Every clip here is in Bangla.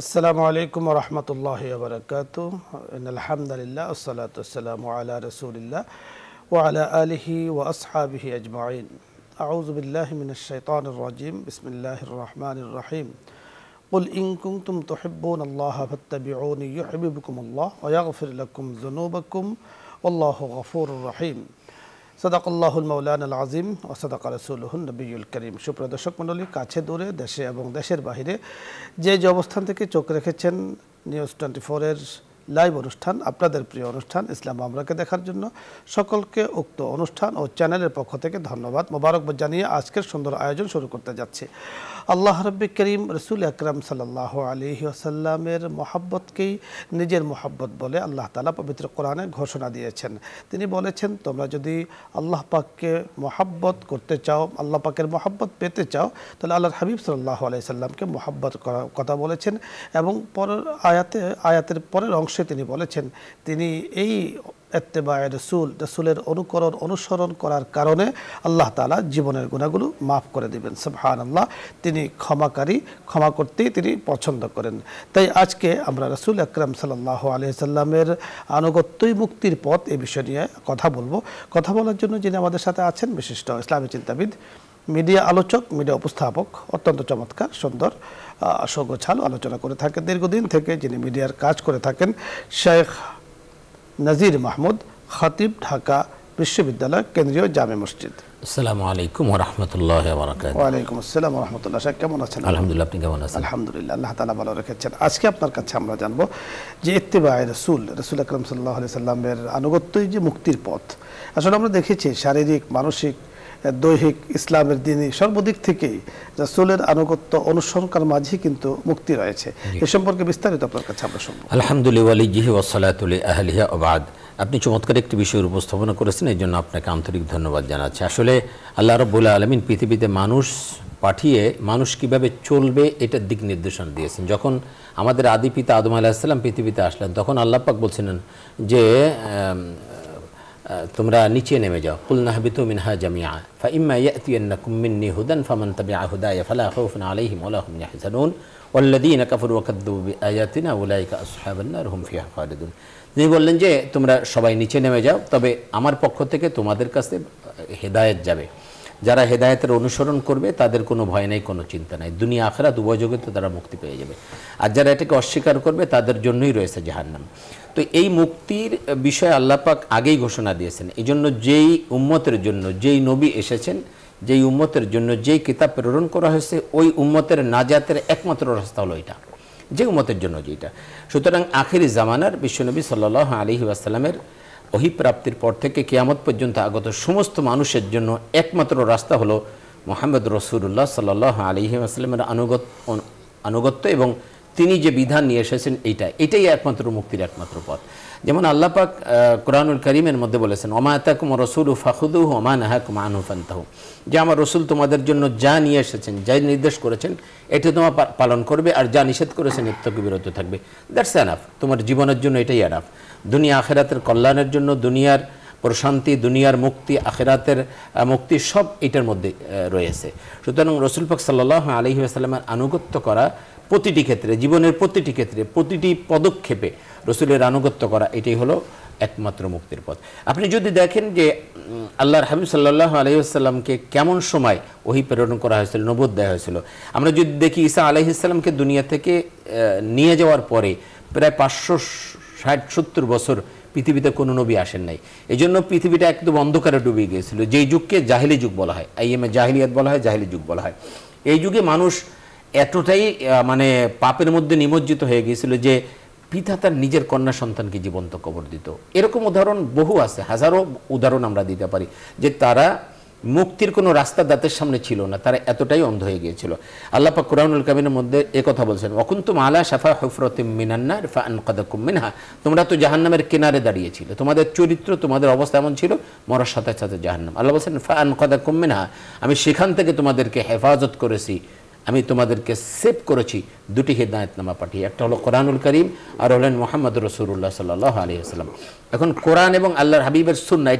আসসালামু আলাইকুম ওয়া রাহমাতুল্লাহি ওয়া বারাকাতুহু। ইন্নাল হামদালিল্লাহ ওয়াসসালাতু ওয়াসসালামু আলা রাসূলিল্লাহ ওয়া আলা আলিহি ওয়া আসহাবিহি আজমাইন। আউযু বিল্লাহি মিনাশ শাইতানির রাজীম। বিসমিল্লাহির রাহমানির রহিম। কুল ইন কুনতুম তুহিব্বুনাল্লাহা ফাত্তাবিউনি ইউহিব্বুকুমুল্লাহ ওয়া ইয়াগফির লাকুম যুনুবাকুম ওয়াল্লাহু গফুরুর রহিম। সাদাকাল্লাহুল মাওলানাল আযীম ওয়া সাদাকা রাসূলুহুন নবিয়্যুল কারীম। সুপ্রিয় দর্শক মণ্ডলী, কাছে দূরে, দেশে এবং দেশের বাইরে যে অবস্থান থেকে চোখ রেখেছেন নিউজ 24 এর লাইভ অনুষ্ঠান, আপনাদের প্রিয় অনুষ্ঠান ইসলাম আমরাকে দেখার জন্য সকলকে উক্ত অনুষ্ঠান ও চ্যানেলের পক্ষ থেকে ধন্যবাদ, মোবারকবাদ জানিয়ে আজকের সুন্দর আয়োজন শুরু করতে যাচ্ছি। আল্লাহ রাব্বি করিম রসুল আকরাম সাল্লাল্লাহু আলাইহি ওয়াসাল্লামের মহাব্বতকেই নিজের মহাব্বত বলে আল্লাহ তাআলা পবিত্র কোরআনে ঘোষণা দিয়েছেন। তিনি বলেছেন, তোমরা যদি আল্লাহ পাককে মহাব্বত করতে চাও, আল্লাহ পাকের মহাব্বত পেতে চাও, তাহলে আল্লাহর হাবিব সাল্লাল্লাহু আলাইহি সাল্লামকে মহাব্বত করার কথা বলেছেন। এবং পরের আয়াতের পরের অংশে তিনি বলেছেন, তিনি এই ইত্তেবায়ে রাসূলের অনুসরণ করার কারণে আল্লাহ তাআলা জীবনের গুনাহগুলো মাফ করে দিবেন। সুবহানাল্লাহ, তিনি ক্ষমাকারী, ক্ষমা করতেই তিনি পছন্দ করেন। তাই আজকে আমরা রাসূল আকরাম সাল্লাল্লাহু আলাইহি সাল্লামের আনুগত্যই মুক্তির পথ এই বিষয় নিয়ে কথা বলবো। কথা বলার জন্য যিনি আমাদের সাথে আছেন, বিশিষ্ট ইসলামী চিন্তাবিদ, মিডিয়া আলোচক, মিডিয়া উপস্থাপক, অত্যন্ত চমৎকার সুন্দর সগোছাল আলোচনা করে থাকেন দীর্ঘদিন থেকে, যিনি মিডিয়ার কাজ করে থাকেন, শেখ নাজির মাহমুদ, খতিব, ঢাকা বিশ্ববিদ্যালয় কেন্দ্রীয় জামে মসজিদ। আসসালামু আলাইকুম ওয়া রাহমাতুল্লাহি ওয়া বারাকাতুহু। ওয়া আলাইকুম আসসালাম ওয়া রাহমাতুল্লাহ। শেখ কেমন আছেন? আলহামদুলিল্লাহ, আপনি কেমন আছেন? আলহামদুলিল্লাহ, আল্লাহ তাআলা ভালো রেখেছেন। আজকে আপনার কাছে আমরা জানবো যে ইত্তেবায়ে রাসূল আকরাম সাল্লাল্লাহু আলাইহি সাল্লামের আনুগত্যই যে মুক্তির পথ। আসলে আমরা দেখেছি শারীরিক, মানসিক, দৈহিক, ইসলামের দিনই সর্বদিক থেকেই রাসূলের আনুগত্য অনুসরণকার মাঝে কিন্তু মুক্তি রয়েছে। এ সম্পর্কে বিস্তারিত আপনার কাছে আমরা শুনবো। আলহামদুলিল্লাহ ওয়ালিহি ওয়াসসালাতু লিআহলিহি ওয়া বা'দ। আপনি চমৎকার একটি বিষয়ের উপস্থাপনা করেছেন, এই জন্য আপনাকে আন্তরিক ধন্যবাদ জানাচ্ছি। আসলে আল্লাহ রাব্বুল আলামিন পৃথিবীতে মানুষ পাঠিয়ে মানুষ কিভাবে চলবে এটার দিক নির্দেশনা দিয়েছেন। যখন আমাদের আদি পিতা আদম আলাইহিস সালাম পৃথিবীতে আসলেন, তখন আল্লাহ পাক বলছিলেন যে তোমরা নিচে নেমে যাও, কুল নাহবিতু মিনহা জামিআ ফাইম্মা ইয়াতিয়ান্নাকুম মিন্নী হুদান ফামান তাবিআ হুদায়া ফালা খাউফুন আলাইহিম ওয়া লা হুম ইয়াহজানুন ওয়াল্লাযীনা কাফারু ওয়া কাযযাবু বিআয়াতিনা উলাইকা আসহাবুন নার হুম ফিহা খালিদুন। তিনি বললেন যে তোমরা সবাই নিচে নেমে যাও, তবে আমার পক্ষ থেকে তোমাদের কাছে হেদায়েত যাবে। যারা হেদায়েতের অনুসরণ করবে তাদের কোনো ভয় নেই, কোনো চিন্তা নাই, দুনিয়া আখিরাত উভয় জগতে তারা মুক্তি পেয়ে যাবে। আর যারা এটাকে অস্বীকার করবে তাদের জন্যই রয়েছে জাহান্নাম। তো এই মুক্তির বিষয়ে আল্লাহ পাক আগেই ঘোষণা দিয়েছেন। এই জন্য যেই উম্মতের জন্য যেই নবী এসেছেন, যেই উম্মতের জন্য যেই কিতাব প্রেরণ করা হয়েছে, ওই উম্মতের নাজাতের একমাত্র রাস্তা হলো এটা, যে উম্মতের জন্য যেটা। সুতরাং আখিরি জামানার বিশ্বনবী সাল্লাল্লাহু আলাইহি ওয়াসাল্লামের ওহী প্রাপ্তির পর থেকে কিয়ামত পর্যন্ত আগত সমস্ত মানুষের জন্য একমাত্র রাস্তা হলো মুহাম্মদ রাসূলুল্লাহ সাল্লাল্লাহু আলাইহি ওয়াসাল্লামের আনুগত্য এবং তিনি যে বিধান নিয়ে এসেছেন এটাই একমাত্র মুক্তির একমাত্র পথ। যেমন আল্লাহ পাক কোরআনুল কারীমের মধ্যে বলেছেন, ওমা আতাকুম রাসূলু ফাখুযুহু ওমা নাহাকুম আনহু ফান্তাহু, যে আমার রসুল তোমাদের জন্য যা নিয়ে এসেছেন, যা নির্দেশ করেছেন এটা তোমার পালন করবে, আর যা নিষেধ করেছেন এর থেকে বিরত থাকবে। দ্যাটস এনাফ, তোমার জীবনের জন্য এটাই এনাফ। দুনিয়া আখিরাতের কল্যাণের জন্য, দুনিয়ার প্রশান্তি, দুনিয়ার মুক্তি, আখিরাতের মুক্তি সব এটার মধ্যে রয়েছে। সুতরাং রসুল পাক সাল্লাল্লাহু আলাইহি ওয়াসাল্লামের আনুগত্য করা প্রতিটি ক্ষেত্রে, জীবনের প্রতিটি ক্ষেত্রে, প্রতিটি পদক্ষেপে রসুলের আনুগত্য করা, এটাই হলো একমাত্র মুক্তির পথ। আপনি যদি দেখেন যে আল্লাহর হাবিব সাল্লাল্লাহু আলাইহি ওয়াসাল্লামকে কেমন সময় ওহী প্রেরণ করা হয়েছিল, নবুয়ত দেওয়া হয়েছিল। আমরা যদি দেখি ঈসা আলাইহিস সালামকে দুনিয়া থেকে নিয়ে যাওয়ার পরে প্রায় 560-70 বছর পৃথিবীতে কোনো নবী আসেন নাই। এই জন্য পৃথিবীটা একদম অন্ধকারে ডুবে গিয়েছিল, যেই যুগকে জাহিলি যুগ বলা হয়, আইএমএ জাহিলিয়াত বলা হয়, জাহিলি যুগ বলা হয়। এই যুগে মানুষ এতটাই পাপের মধ্যে নিমজ্জিত হয়ে গিয়েছিল যে পিতা তার নিজের কন্যা সন্তানকে জীবন্ত কবর দিত। এরকম উদাহরণ বহু আছে, হাজারো উদাহরণ আমরা দিতে পারি যে তারা মুক্তির কোনো রাস্তা দাঁতের সামনে ছিল না, তারা এতটাই অন্ধ হয়ে গিয়েছিল। আল্লাহ পাক কুরআনুল কারীমের মধ্যে একথা বলছেন, ওয়াকুনতুম আলা শাফা হুফরাতিম মিনান নার ফাআনকাদাকুম মিনহা, তোমরা তো জাহান্নামের কিনারে দাঁড়িয়েছিলে, তোমাদের চরিত্র, তোমাদের অবস্থা এমন ছিল, মরার সাথে সাথে জাহান্নাম। আল্লাহ বলছেন ফাআনকাদাকুম মিনহা, আমি সেখান থেকে তোমাদেরকে হেফাজত করেছি, আমি তোমাদেরকে সেভ করেছি দুটি হিদায়াতনামা পাঠিয়ে, একটা হলো কোরআনুল কারীম আর হলেন মুহাম্মদ রাসূলুল্লাহ সাল্লাল্লাহু আলাইহি ওয়াসাল্লাম। এখন কোরআন এবং আল্লাহর হাবিবের সুন্নাহ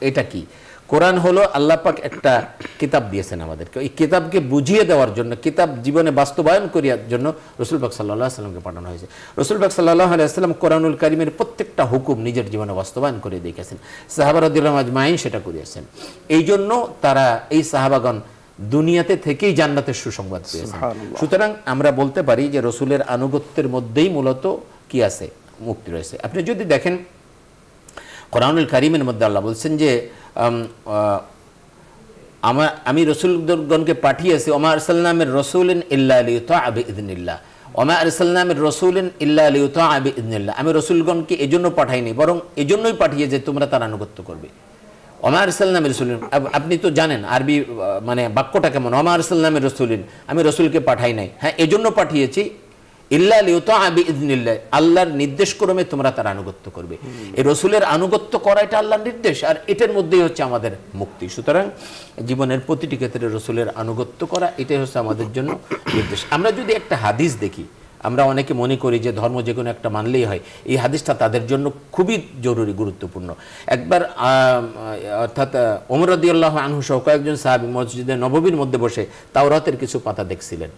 এটা কি? কোরআন হলো আল্লাহ পাক একটা কিতাব দিয়েছেন আমাদেরকে, এই কিতাবকে বুঝিয়ে দেওয়ার জন্য, কিতাব জীবনে বাস্তবায়ন করার জন্য রসুল পাক সাল্লাল্লাহু আলাইহি ওয়াসাল্লামকে পাঠানো হয়েছে। রসুল পাক সাল্লাল্লাহু আলাইহি ওয়াসাল্লাম কোরআনুল কারীমের প্রত্যেকটা হুকুম নিজের জীবনে বাস্তবায়ন করে দেখিয়েছেন, সাহাবা রাদিয়াল্লাহু আজমাইন সেটা করিয়েছেন। এই জন্য তারা, এই সাহাবাগণ দুনিয়াতে থেকেই জান্নাতের সুসংবাদ পেয়েছেন। সুতরাং আমরা বলতে পারি যে রসুলের আনুগত্যের মধ্যেই মূলত কি আছে, মুক্তি রয়েছে। আপনি যদি দেখেন কোরআনুল কারীমের মধ্যে আল্লাহ বলছেন যে আমি রসুলগণকে পাঠিয়েছি, ওমা আরসালনামির রসুলিন ইল্লা লিয়ুতাআ বিইذনিল্লাহ, ওমা আরসালনামির রসুলিন ইল্লা লিয়ুতাআ বিইذনিল্লাহ। আমি রসুলগণকে এজন্য পাঠাইনি, বরং এজন্যই পাঠিয়ে যে তোমরা তার আনুগত্য করবে। ওমা আরসালনামির রসুলিন, আপনি তো জানেন আরবি মানে বাক্যটা কেমন, ওমা আরসালনামির রসুলিন, আমি রসুলকে পাঠাই নাই, হ্যাঁ এজন্য পাঠিয়েছি, ইল্লা লিয়ুতাআ বিইذনিল্লাহ, আল্লাহর নির্দেশ ক্রমে তোমরা তার আনুগত্য করবে। এই রসুলের আনুগত্য করা এটা আল্লাহর নির্দেশ, আর এটার মধ্যেই হচ্ছে আমাদের মুক্তি। সুতরাং জীবনের প্রতিটি ক্ষেত্রে রসুলের আনুগত্য করা এটাই হচ্ছে আমাদের জন্য নির্দেশ। আমরা যদি একটা হাদিস দেখি, আমরা অনেকে মনে করি যে ধর্ম যে কোনো একটা মানলেই হয়, এই হাদিসটা তাদের জন্য খুবই জরুরি, গুরুত্বপূর্ণ। একবার অর্থাৎ ওমর রাদিয়াল্লাহু আনহু সহ কয়েকজন সাহাবী মসজিদে নববীর মধ্যে বসে তাওরাতের কিছু পাতা দেখছিলেন,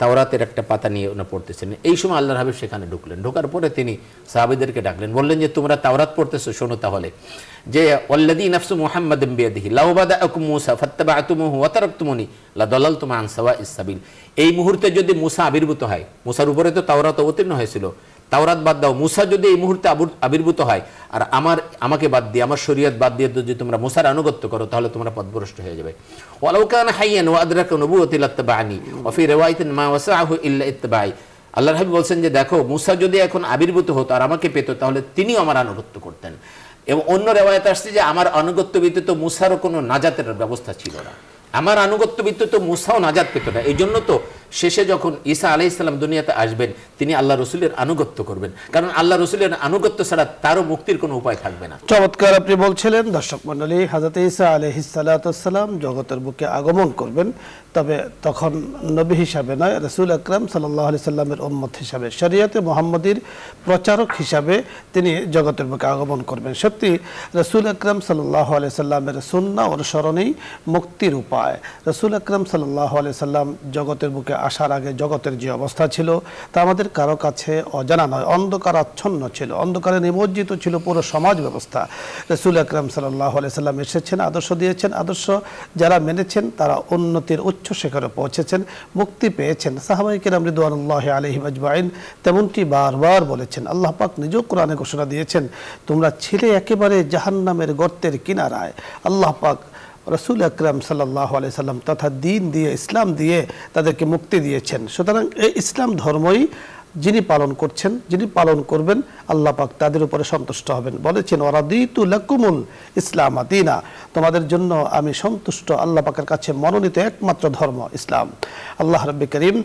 তাওরাতের একটা পাতা নিয়ে ওনা পড়তেছিলেন। এই সময় আল্লাহর হাবিব সেখানে ঢুকলেন, ঢোকার পরে তিনি সাহাবীদেরকে ডাকলেন, বললেন যে তোমরা তাওরাত পড়তেছো, শোনো তাহলে যে ওয়াল্লাযী নাফসু মুহাম্মাদিন বিয়াদিহি লাউ বাদাআকুম মূসা ফাত্তাবা'তুমুহু ওয়া তারাকতুমুনি লাদাল্লালতুম আন সাওয়াইস সাবিল। এই মুহূর্তে যদি মূসা আবির্ভূত হয়, মূসার উপরে তো তাওরাত অবতীর্ণ হয়েছিল, তাওরাত বাদ দাও, মূসা যদি এই মুহূর্তে আবির্ভূত হয় আর আমাকে বাদ দিয়ে, আমার শরীয়ত বাদ দিয়ে যদি তোমরা মূসার আনুগত্য করো, তাহলে তোমরা পথভ্রষ্ট হয়ে যাবে। ওয়ালাউ কানা হাইয়ান ওয়া আদরাকা নবুওয়াতি লাত্তাবা'নি ওয়া ফি রিওয়ায়াতিন মা ওয়াসাআহু ইল্লা ইত্তিবাই। আল্লাহর হাবিব বলছেন যে দেখো, মূসা যদি এখন আবির্ভূত হতো আর আমাকে পেত, তাহলে তিনিও আমার আনুগত্য করতেন। এবং অন্য রিওয়ায়াতে আসছে যে আমার আনুগত্য ব্যতীত মূসারও কোনো নাজাতের ব্যবস্থা ছিল না, আমার আনুগত্য ব্যতীত মূসাও নাজাত পেত না। এই জন্য তো শেষে যখন ঈসা আলাইহিস সালাম দুনিয়াতে আসবেন, তিনি আল্লাহ রসুলের আনুগত্য করবেন, কারণ আল্লাহ রসুলের আনুগত্য ছাড়া তারও মুক্তির কোনো উপায় থাকবে না। চমৎকার আপনি বলছিলেন। দর্শক মণ্ডলী, হযরত ঈসা আলাইহিস সালাম জগতের বুকে আগমন করবেন, তবে তখন নবী হিসাবে নয়, রাসূল আকরাম সাল্লাল্লাহু আলাইহি সাল্লামের উম্মত হিসাবে, শরীয়তে মুহাম্মদীর প্রচারক হিসাবে তিনি জগতের বুকে আগমন করবেন। সত্যি রাসূল আকরাম সাল্লাল্লাহু আলাইহি সাল্লামের সুন্নাহ অনুসরণেই মুক্তির উপায়। রাসূল আকরাম সাল্লাল্লাহু আলাইহি সাল্লাম জগতের বুকে আসার আগে জগতের যে অবস্থা ছিল তা আমাদের কারো কাছে অজানা নয়, অন্ধকার আচ্ছন্ন ছিল, অন্ধকারে নিমজ্জিত ছিল পুরো সমাজ ব্যবস্থা। রাসূল আকরাম সাল্লাল্লাহু আলাইহি সাল্লাম এসেছেন, আদর্শ দিয়েছেন, আদর্শ যারা মেনেছেন তারা উন্নতির উচ্চ শিখরে পৌঁছেছেন, মুক্তি পেয়েছেন। সাহাবায়ে কেরাম রিদওয়ানুল্লাহি আলাইহিম আজমাইন তেমনটি বারবার বলেছেন। আল্লাহ পাক নিজেও কোরআনে ঘোষণা দিয়েছেন, তোমরা ছিলে একেবারে জাহান্নামের গর্তের কিনারায়। আল্লাহ পাক রাসূল আকরাম সাল্লাল্লাহু আলাইহি সাল্লাম তথা দিন দিয়ে, ইসলাম দিয়ে তাদেরকে মুক্তি দিয়েছেন। সুতরাং এই ইসলাম ধর্মই যিনি পালন করছেন, যিনি পালন করবেন, আল্লাহ পাক তাদের উপরে সন্তুষ্ট হবেন। বলেছেন ওয়ারাদিতু লাকুমুল ইসলাম দীনা, তোমাদের জন্য আমি সন্তুষ্ট, আল্লাহ পাকের কাছে মনোনীত একমাত্র ধর্ম ইসলাম। আল্লাহ রাব্বুল কারীম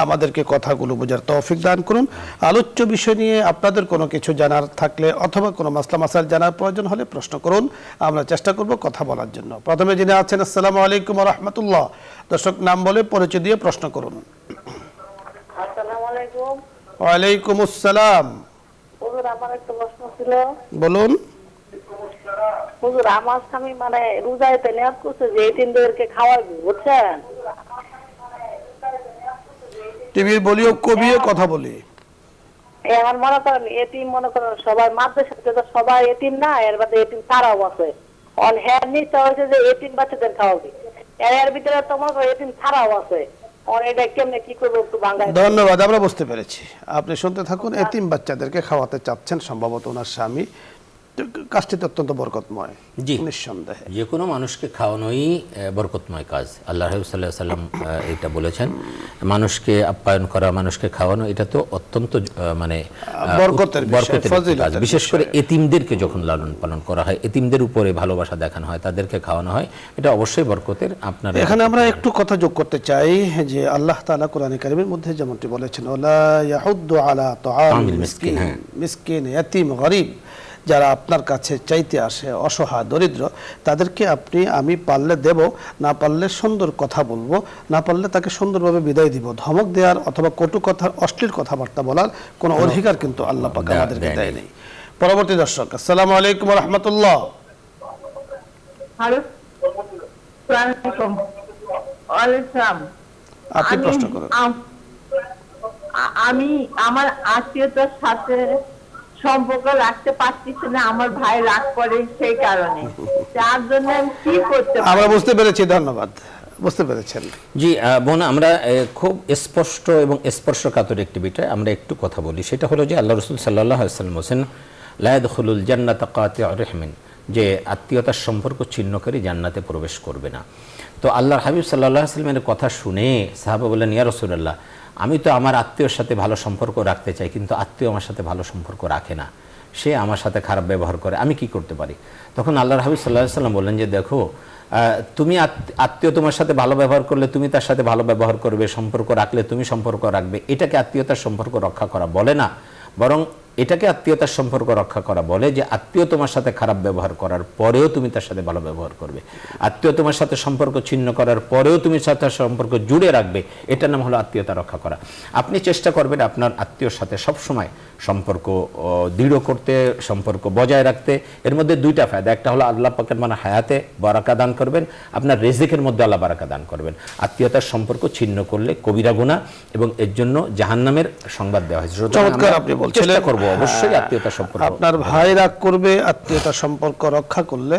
আমাদেরকে কথাগুলো বোঝার তৌফিক দান করুন। আলোচ্য বিষয় নিয়ে আপনাদের কোনো কিছু জানার থাকলে অথবা কোনো মাসলা মাসাইল জানার প্রয়োজন হলে প্রশ্ন করুন, আমরা চেষ্টা করব কথা বলার জন্য। প্রথমে যিনি আছেন, আসসালামু আলাইকুম ওয়া রাহমাতুল্লাহ। দর্শক নাম বলে পরিচয় দিয়ে প্রশ্ন করুন। আসসালামু আলাইকুম। ওয়ালাইকুম আসসালাম। হুজুর, আমার একটা প্রশ্ন ছিল। বলুন। হুজুর, আমার স্বামী মানে রোজাতে নিয়ত করছে যে এতিমদেরকে খাওয়াবে, বুঝছেন? টিভির ভলিউম কমিয়ে কথা বলি। এখন মনে করেন এতিম, মনে করেন সবাই মাদ্রাসাতে তো সবাই এতিম না, এর বাদে এতিম ছাড়াও আছে। অন হ্যাঁ নিশ্চয় হয়েছে যে এতিম বাচ্চাদের খাওয়াবে, এর ভিতরে তো মনে করেন এতিম ছাড়াও আছে। এটা কেমনে কি করবো একটু বাংলায়। ধন্যবাদ, আমরা বুঝতে পেরেছি। আপনি শুনতে থাকুন। এতিম বাচ্চাদেরকে খাওয়াতে চাচ্ছেন, সম্ভবত ওনার স্বামী। কাজটি অত্যন্ত বরকতময়। জি, নিঃসন্দেহে যে কোনো মানুষকে খাওয়ানোই বরকতময় কাজ। আল্লাহ রাসূল সাল্লাল্লাহু আলাইহি সাল্লাম এটা বলেছেন, মানুষকে আপ্যায়ন করা, মানুষকে খাওয়ানো, এটা তো অত্যন্ত মানে বরকতের কাজ। বিশেষ করে এতিমদেরকে যখন লালন পালন করা হয়, এতিমদের উপরে ভালোবাসা দেখানো হয়, তাদেরকে খাওয়ানো হয়, এটা অবশ্যই বরকতের। আপনারা এখানে আমরা একটু কথা যোগ করতে চাই যে আল্লাহ তাআলা কোরআনে কারীমের মধ্যে যেমনটি বলেছেন, ওয়ালা ইয়াহুদ্দু আলা তাআমিল মিসকিন, মিসকিন, ইয়াতীম, গরীব, যারা আপনার কাছে চাইতে আসে, অসহায়, দরিদ্র, তাদেরকে আমি পারলে দেব, না পারলে সুন্দর কথা বলবো, না পারলে তাকে সুন্দরভাবে বিদায় দিব। ধমক দেওয়ার অথবা কটু কথার, অশ্লীল কথাবার্তা বলার কোনো অধিকার কিন্তু আল্লাহ পাক আমাদেরকে দেয় নেই। পরবর্তী দর্শক, আসসালামু আলাইকুম ওয়া রাহমাতুল্লাহ। আসসালামু আলাইকুম। আপনি প্রশ্ন করুন। আমি আমার আত্মীয়তার সাথে সম্পর্ক রাখতে পারতেছি না, আমার ভাই রাগ করে, সেই কারণে তার জন্য আমি কি করতে পারি? আমরা বুঝতে পেরেছি, ধন্যবাদ, বুঝতে পেরেছেন। জি বোন, আমরা খুব স্পষ্ট এবং স্পর্শকাতর একটি বিষয় আমরা একটু কথা বলি। সেটা হলো যে আল্লাহ রাসূল সাল্লাল্লাহু আলাইহি ওয়াসাল্লাম বলেন, লা ইয়াদখুলুল জান্নাতা কাতিউ রাহমিন, যে আত্মীয়তার সম্পর্ক ছিন্নকারী জান্নাতে প্রবেশ করবে না। তো আল্লাহর হাবিব সাল্লাল্লাহু আলাইহি ওয়াসাল্লামের কথা শুনে সাহাবা বললেন, ইয়া রাসূলুল্লাহ, আমি তো আমার আত্মীয়র সাথে ভালো সম্পর্ক রাখতে চাই, কিন্তু আত্মীয় আমার সাথে ভালো সম্পর্ক রাখে না, সে আমার সাথে খারাপ ব্যবহার করে, আমি কি করতে পারি? তখন আল্লাহর হাবিব সাল্লাল্লাহু আলাইহি ওয়াসাল্লাম বললেন যে দেখো, তুমি আত্মীয় তোমার সাথে ভালো ব্যবহার করলে তুমি তার সাথে ভালো ব্যবহার করবে, সম্পর্ক রাখলে তুমি সম্পর্ক রাখবে, এটাকে আত্মীয়তার সম্পর্ক রক্ষা করা বলে না, বরং এটাকে আত্মীয়তার সম্পর্ক রক্ষা করা বলে যে আত্মীয় তোমার সাথে খারাপ ব্যবহার করার পরেও তুমি তার সাথে ভালো ব্যবহার করবে, আত্মীয় তোমার সাথে সম্পর্ক ছিন্ন করার পরেও তুমি তার সম্পর্ক জুড়ে রাখবে, এটার নাম হলো আত্মীয়তা রক্ষা করা। আপনি চেষ্টা করবেন আপনার আত্মীয়র সাথে সবসময় সম্পর্ক দৃঢ় করতে, সম্পর্ক বজায় রাখতে। এর মধ্যে দুইটা ফায়দা, একটা হলো আল্লাহ পাকের মানে হায়াতে বারাকা দান করবেন, আপনার রিজিকের মধ্যে আল্লাহ বারাকা দান করবেন। আত্মীয়তার সম্পর্ক ছিন্ন করলে কবিরা গুনাহ এবং এর জন্য জাহান্নামের সংবাদ দেওয়া হয়েছে। চমৎকার আপনি বলছেন, চেষ্টা করব অবশ্যই আত্মীয়তার সম্পর্ক। আপনার ভাই রাগ করবে আত্মীয়তার সম্পর্ক রক্ষা করলে,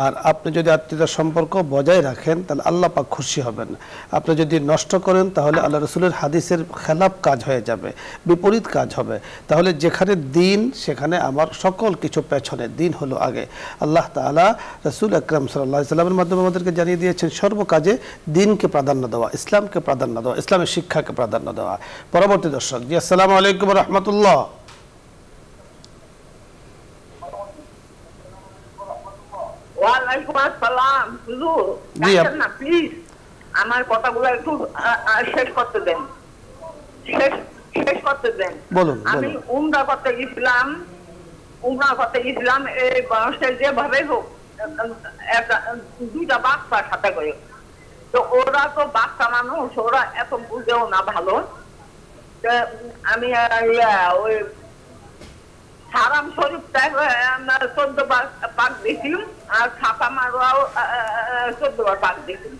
আর আপনি যদি আত্মীয়তার সম্পর্ক বজায় রাখেন তাহলে আল্লাহ পাক খুশি হবেন। আপনি যদি নষ্ট করেন তাহলে আল্লাহ রাসূলের হাদিসের খেলাফ কাজ হয়ে যাবে, বিপরীত কাজ হবে। তাহলে যেখানে দিন সেখানে আমার সকল কিছু পেছনে, দিন হলো আগে। আল্লাহ তাআলা রাসূল আকরাম সাল্লাল্লাহু আলাইহি ওয়াসাল্লামের মাধ্যমে আমাদেরকে জানিয়ে দিয়েছেন সর্বকাজে দিনকে প্রাধান্য দেওয়া, ইসলামকে প্রাধান্য দেওয়া, ইসলামের শিক্ষাকে প্রাধান্য দেওয়া। পরবর্তী দর্শক, জি আসসালামু আলাইকুম ওয়া রাহমাতুল্লাহ। ওয়ালাইকুম আসসালাম। হুজুর, জি, ডাক্তার না, প্লিজ আমার কথাগুলো একটু শেষ করতে দেন, শেষ করতে দেন। বলুন, আমি বলুন। উমরা করতে গেছিলাম, এই বয়সে যেভাবে হোক দুইটা বাচ্চা সাথে করে। তো ওরা তো বাচ্চা মানুষ, ওরা এত বুঝেও না ভালো। আমি ওই হারাম শরীফটা 14 বার পাক দেখি, আর ছাপা মারোয়াও 14 বার পাক দেখি।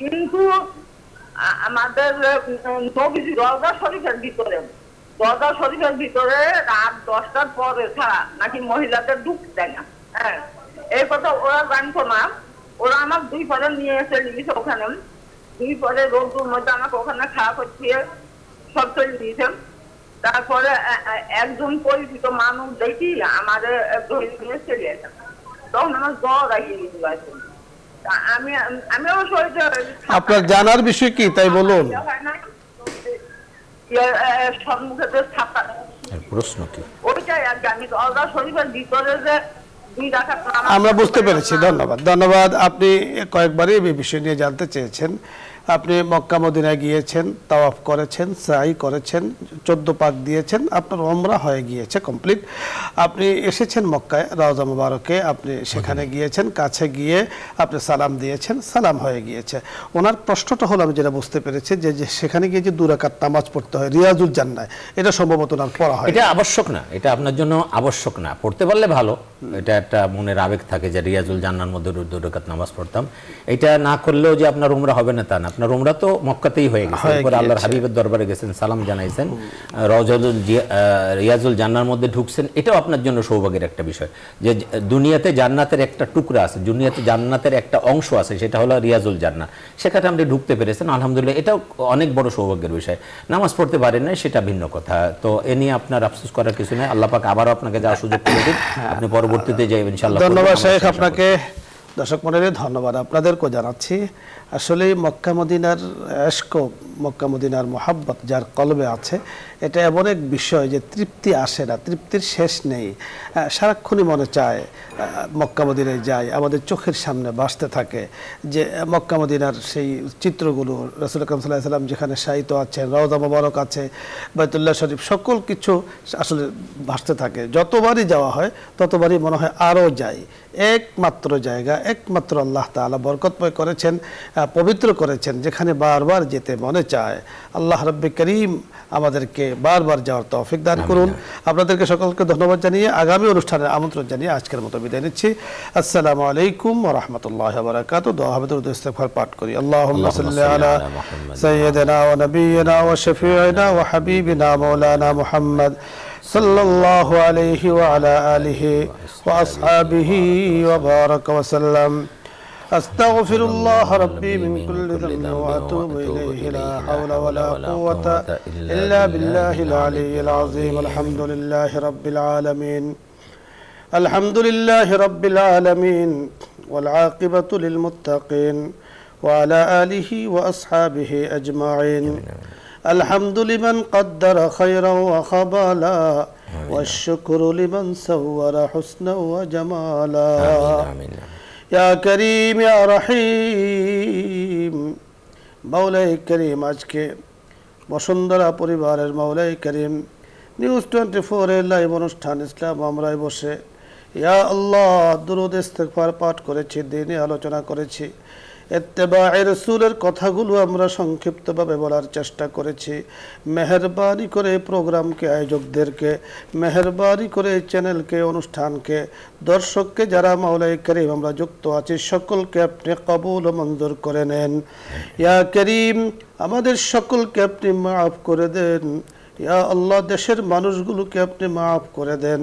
কিন্তু আমাদের নবীজি রওজা শরীফের ভিতরে রাত 10টার পরে ছাড়া নাকি মহিলাদের ঢুকতে দেয় না। হ্যাঁ, এই কথা ওরা জানতো না। ওরা আমার 2 পরে নিয়ে এসে নিয়েছে ওখানে, 2 পরে রোদ্দুর মধ্যে আমাকে ওখানে খাওয়া করছে, সব চলে দিয়েছেন। তারপরে একজন পরিচিত মানুষ দেখি আমাদের ধরে নিয়ে চলে গেছেন, তখন আমার জ্বর আহিয়ে গেছিল। আমি অবশ্যই আপনার জানার বিষয় কি তাই বলুন। সম্মুখে ছাপা প্রশ্ন কি ওইটাই আর কি। আমি রওজা শরীফের ভিতরে যে 2 রাকাত নামাজ, আমরা বুঝতে পেরেছি, ধন্যবাদ, ধন্যবাদ। আপনি কয়েকবারই এই বিষয় নিয়ে জানতে চেয়েছেন। আপনি মক্কা মদিনায় গিয়েছেন, তাওয়াফ করেছেন, সাই করেছেন, 14 পাক দিয়েছেন, আপনার উমরা হয়ে গিয়েছে কমপ্লিট। আপনি এসেছেন মক্কায় রওজা মুবারকে, আপনি সেখানে গিয়েছেন, কাছে গিয়ে আপনি সালাম দিয়েছেন, সালাম হয়ে গিয়েছে। ওনার প্রশ্নটা হলো, আমি যেটা বুঝতে পেরেছি, যে সেখানে গিয়ে যে 2 রাকাত নামাজ পড়তে হয় রিয়াজুল জান্নাহ, এটা সম্ভবত ওনার পড়া হয়। এটা আবশ্যক না, এটা আপনার জন্য আবশ্যক না, পড়তে পারলে ভালো। এটা একটা মনের আবেগ থাকে যে রিয়াজুল জান্নাহর মধ্যে 2 রাকাত নামাজ পড়তাম। এটা না করলেও যে আপনার উমরা হবে না তা না, আপনার উমরা তো মক্কাতেই হয়ে গেছে। এরপর আল্লাহর হাবিবের দরবারে গেছেন, সালাম জানাইছেন, রিয়াজুল জান্নাহর মধ্যে ঢুকছেন, এটাও আপনার জন্য সৌভাগ্যের একটা বিষয় যে দুনিয়াতে জান্নাতের একটা টুকরা আছে, দুনিয়াতে জান্নাতের একটা অংশ আছে, সেটা হলো রিয়াজুল জান্নাহ। সেখানে আপনি ঢুকতে পেরেছেন, আলহামদুলিল্লাহ, এটাও অনেক বড় সৌভাগ্যের বিষয়। নামাজ পড়তে পারেন না, সেটা ভিন্ন কথা। তো এ নিয়ে আপনার আফসোস করার কিছু নেই। আল্লাহ পাক আবারও আপনাকে যাওয়ার সুযোগ করে দিন, আপনি পরবর্তীতে যাবেন ইনশাআল্লাহ। ধন্যবাদ শেখ আপনাকে। দর্শক মণ্ডলী, ধন্যবাদ আপনাদেরকেও জানাচ্ছি। আসলে মক্কা মদিনার ইশক, মক্কা মদিনার মোহাব্বত যার কলবে আছে, এটা এমন এক বিষয় যে তৃপ্তি আসে না, তৃপ্তির শেষ নেই। সারাক্ষণই মনে চায় মক্কা মদিনায় যাই, আমাদের চোখের সামনে ভাসতে থাকে যে মক্কা মদিনার সেই চিত্রগুলো, রাসূল আকরাম সাল্লাল্লাহু আলাইহি ওয়াসাল্লাম যেখানে শায়িত আছেন, রওজা মুবারক আছে, বাইতুল্লাহ শরীফ, সকল কিছু আসলে ভাসতে থাকে। যতবারই যাওয়া হয় ততবারই মনে হয় আরও যাই। একমাত্র জায়গা, একমাত্র আল্লাহ তাআলা বরকতময় করেছেন পবিত্র করেছেন, যেখানে বারবার যেতে মনে চায়। আল্লাহ রাব্বে করিম আমাদেরকে বারবার যাওয়ার তৌফিক দান করুন। আপনাদেরকে সকলকে ধন্যবাদ জানিয়ে আগামী অনুষ্ঠানের আমন্ত্রণ জানিয়ে আজকের মতো বিদায় নিচ্ছি। আসসালামু আলাইকুম ওয়া রাহমাতুল্লাহি ওয়া বারাকাতুহু। দোয়া হবে দরুদ ইস্তিগফার পাঠ করি। আল্লাহুম্মা সাল্লি আলা সাইয়্যিদিনা ওয়া নাবিয়িনা ওয়া শাফিঈনা ওয়া হাবিবিনা মাওলানা মুহাম্মদ সাল্লাল্লাহু আলাইহি ওয়া আলা আলিহি ওয়া আসহাবিহি ওয়া বারাকা ওয়া সাল্লাম। আস্তাগফিরুল্লাহ রাব্বি মিন কুল্লি যামবিন ওয়া আতুবু ইলাইহি লা হাওলা ওয়া লা কুওয়াতা ইল্লা বিল্লাহিল আলিয়্যিল আযীম। আলহামদুলিল্লাহি রাব্বিল আলামিন। আলহামদুলিল্লাহি রাব্বিল আলামিন ওয়াল আকিবাতু লিল মুত্তাকিন ওয়া আলা আলিহি ওয়া আসহাবিহি আজমাইন। الحمد لمن قدر خيرا وخبالا والشكر لمن صور حسنا وجمالا يا كريم يا رحيم مولاي كريم আজকে বসুন্ধরা পরিবারের মওলাই করিম নিউজ 24 এর লাইভ অনুষ্ঠান ইসলাম আমরাই বসে ইয়া আল্লাহ দুরূদ ইস্তিগফার পাঠ করেছি, দ্বীনি আলোচনা করেছি, ইত্তেবায়ে রাসূলের কথাগুলো আমরা সংক্ষিপ্তভাবে বলার চেষ্টা করেছি। মেহেরবানি করে প্রোগ্রামকে, আয়োজকদেরকে, মেহেরবানি করে চ্যানেলকে, অনুষ্ঠানকে, দর্শককে, যারা মাওলাই করিম আমরা যুক্ত আছি, সকলকে আপনি কবুল ও মঞ্জুর করে নেন। ইয়া করিম আমাদের সকলকে আপনি মাফ করে দেন। ইয়া আল্লাহ দেশের মানুষগুলোকে আপনি মাফ করে দেন।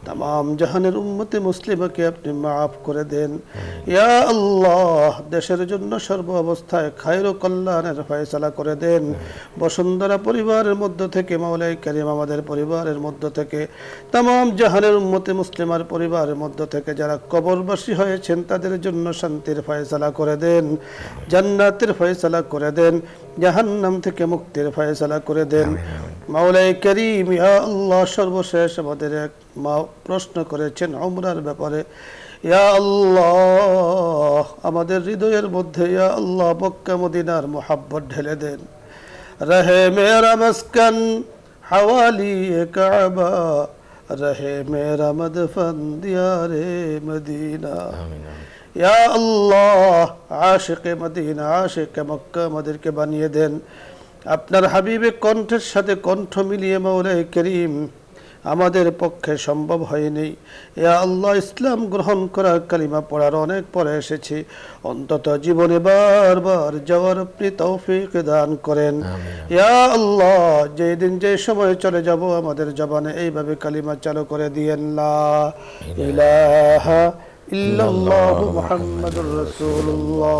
तमाम জাহানের উম্মতে মুসলিমাকে আপনি মাফ করে দেন। ইয়া আল্লাহ দেশের জন্য সর্ব অবস্থায় খায়র ও কল্যাণের ফয়সালা করে দেন। বসুন্ধরা পরিবারের মধ্য থেকে, মাওলাই করিম আমাদের পরিবারের মধ্য থেকে, तमाम জাহানের উম্মতে মুসলিমার পরিবারের মধ্য থেকে যারা কবরবাসী হয়েছেন তাদের জন্য শান্তির ফয়সালা করে দেন, জান্নাতের ফয়সালা করে দেন, জাহান্নাম থেকে মুক্তির ফয়সালা করে দেন। মাওলাই করিম ইয়া আল্লাহ সর্বশেষ আমাদের এক মা প্রশ্ন করেছেন উমরার ব্যাপারে। ইয়া আল্লাহ আমাদের হৃদয়ের মধ্যে ইয়া আল্লাহ মক্কা মদিনার মোহাব্বত ঢেলে দেন। রহে মেরা মাসকান হাওয়ালি কাবা, রহে মেরা মদফন দিয়ারে মদিনা। ইয়া আল্লাহ আশিকে মদিনা, আশিকে মক্কা আমাদেরকে বানিয়ে দেন। আপনার হাবিবে কণ্ঠের সাথে কণ্ঠ মিলিয়ে মাওলাই করিম আমাদের পক্ষে সম্ভব হয়নি। ইয়া আল্লাহ ইসলাম গ্রহণ করা, কালিমা পড়ার অনেক পরে এসেছি, অন্তত জীবনে বারবার যাওয়ার আপনি তৌফিক দান করেন। ইয়া আল্লাহ যেদিন যে সময় চলে যাব আমাদের জবানে এইভাবে কালিমা চালু করে দিয়েন, লা ইলাহা ইল্লাল্লাহু মুহাম্মাদুর রাসূলুল্লাহ।